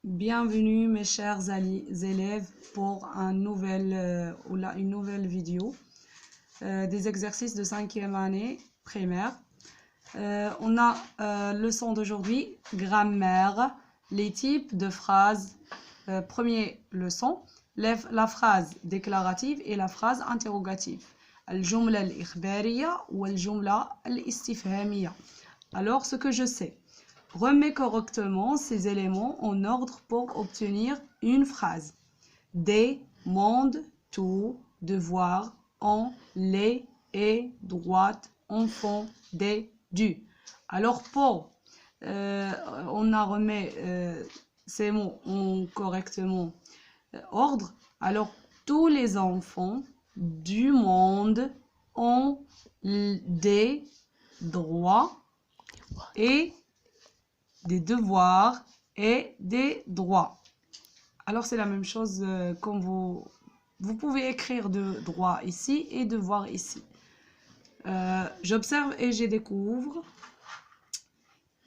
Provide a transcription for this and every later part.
Bienvenue mes chers élèves pour une nouvelle vidéo des exercices de 5e année primaire. On a leçon d'aujourd'hui, grammaire, les types de phrases. Première leçon, la phrase déclarative et la phrase interrogative. الجملة الإخبارية والجملة الاستفهامية. Alors ce que je sais. Remets correctement ces éléments en ordre pour obtenir une phrase. Des, monde, tout, devoir, on, les, et, droite, enfant, des, du. Alors pour, on a remis ces mots en correctement ordre. Alors tous les enfants du monde ont des droits et des devoirs et des droits. Alors c'est la même chose comme vous pouvez écrire de droit ici et devoir ici. J'observe et je découvre.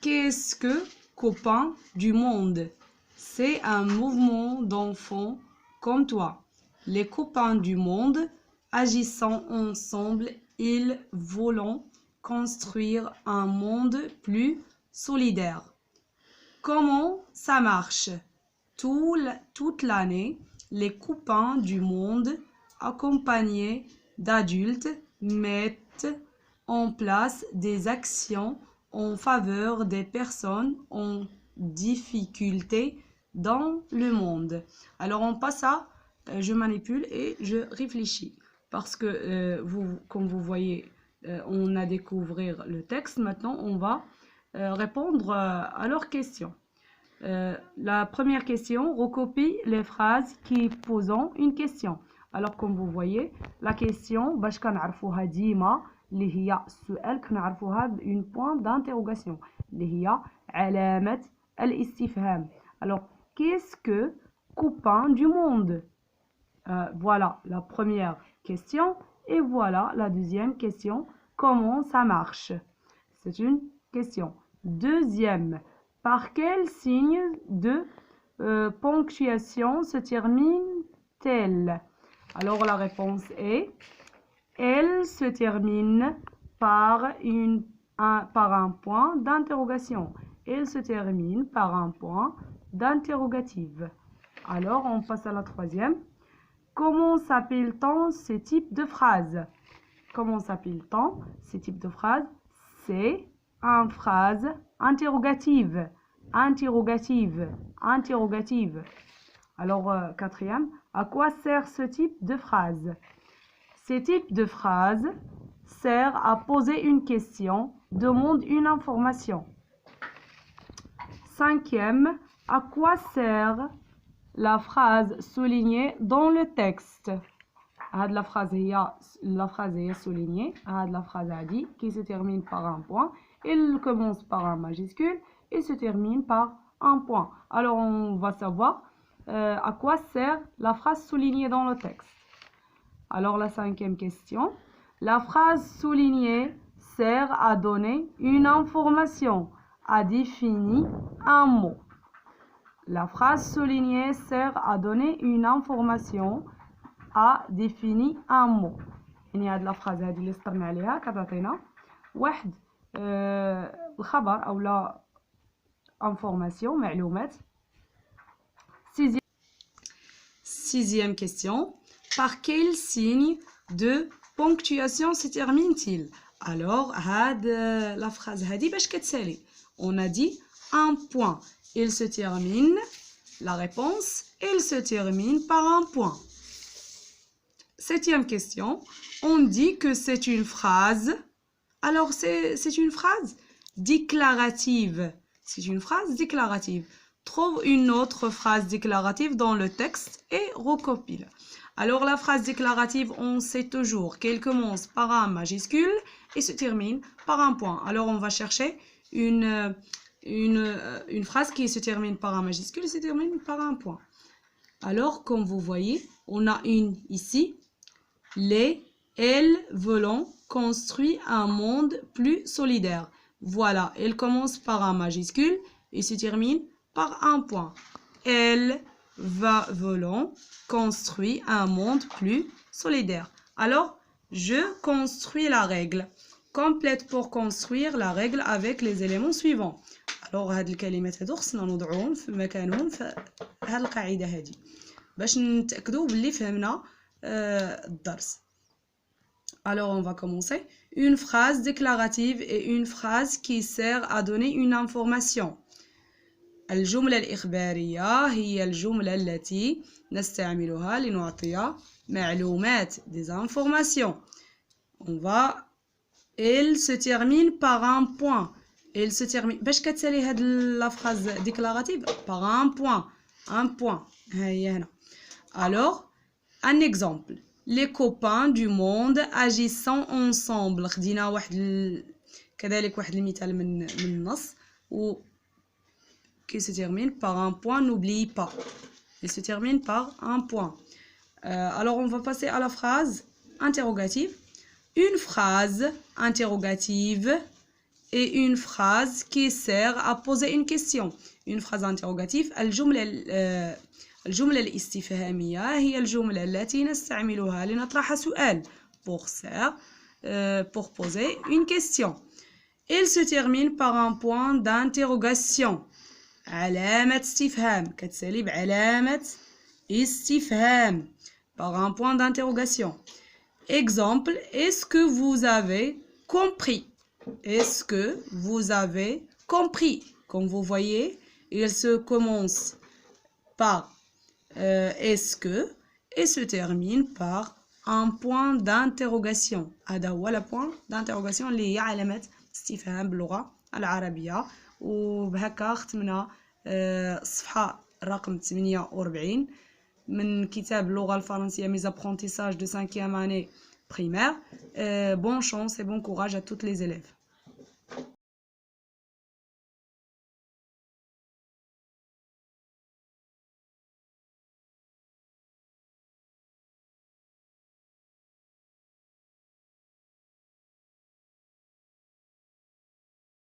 Qu'est-ce que copain du monde? C'est un mouvement d'enfants comme toi. Les copains du monde, agissant ensemble, ils veulent construire un monde plus solidaire. Comment ça marche? Toute l'année, les copains du monde, accompagnés d'adultes, mettent en place des actions en faveur des personnes en difficulté dans le monde. Alors on passe à je manipule et je réfléchis. Parce que comme vous voyez, on a découvert le texte. Maintenant, on va répondre à leurs questions. La première question, recopie les phrases qui posent une question. Alors comme vous voyez, la question باش كنعرفوها ديما اللي هي السؤال كنعرفوها بune point d'interrogation اللي هي علامة الاستفهام. Alors qu'est-ce que copain du monde? Voilà la première question et voilà la deuxième question. Comment ça marche? C'est une question. Deuxième, par quel signe de ponctuation se termine-t-elle? Alors la réponse est, elle se termine par un point d'interrogation. Elle se termine par un point d'interrogative. Alors on passe à la troisième. Comment s'appelle-t-on ce type de phrase? Comment s'appelle-t-on ce type de phrase? C'est une phrase interrogative. Interrogative. Interrogative. Alors, quatrième, à quoi sert ce type de phrase? Ce type de phrase sert à poser une question, demande une information. Cinquième, à quoi sert la phrase soulignée dans le texte? La phrase est soulignée. La phrase a dit qui se termine par un point. Elle commence par un majuscule et se termine par un point. Alors on va savoir à quoi sert la phrase soulignée dans le texte. Alors la cinquième question. La phrase soulignée sert à donner une information, à définir un mot. La phrase soulignée sert à donner une information, à définir un mot. يعني هاد الفراز هذه اللي سطرنا عليها كتعطينا واحد الخبر او لا انفورماسيون معلومات. Sixième question. Par quel signe de ponctuation se termine-t-il? Alors la phrase هذه باش كتسالي. On a dit un point. Il se termine, la réponse, il se termine par un point. Septième question, on dit que c'est une phrase. Alors, c'est une phrase déclarative. C'est une phrase déclarative. Trouve une autre phrase déclarative dans le texte et recopie-la. Alors, la phrase déclarative, on sait toujours qu'elle commence par un majuscule et se termine par un point. Alors, on va chercher une phrase qui se termine par un majuscule et se termine par un point. Alors, comme vous voyez, on a une ici. Elles veulent construire un monde plus solidaire. Voilà, elle commence par un majuscule et se termine par un point. elle va volant construit un monde plus solidaire. Alors, je construis la règle. Complète pour construire la règle avec les éléments suivants. Alors, هاد الكلمات هادو خصنا نوضعوهم في مكانهم في هاد القاعدة هادي باش نتأكدوا باللي فهمنا الدرس. Alors, on va commencer. Une phrase déclarative et une phrase qui sert à donner une information. الجملة الإخبارية هي الجملة التي نستعملها لنعطي معلومات des informations. On va. Elle se termine par un point. Elle se termine. باش كتسالي هاد la phrase déclarative par un point. Un point. ها هي هنا. Alors, un exemple. Les copains du monde agissant ensemble. خدينا كذلك واحد المثال من النص و qui se termine par un point, n'oublie pas. Il se termine par un point. Alors, on va passer à la phrase interrogative. Une phrase interrogative et une phrase qui sert à poser une question. Une phrase interrogative. الجملة الاستفهامية هي الجملة التي نستعملها لنطرح سؤال pour poser une question. Il se termine par un point d'interrogation. علامة استفهام كتسالي بعلامة استفهام par un point d'interrogation. Exemple, est-ce que vous avez compris? Est-ce que vous avez compris? Comme vous voyez, il se commence par est-ce que et se termine par un point d'interrogation. هذا هو le point d'interrogation اللي هي علامة استفهام باللغة العربية. وبهكا ختمنا الصفحة رقم 48 من كتاب اللغة الفرنسية Mes apprentissages de 5e année primaire. Bonne chance et bon courage à toutes les élèves.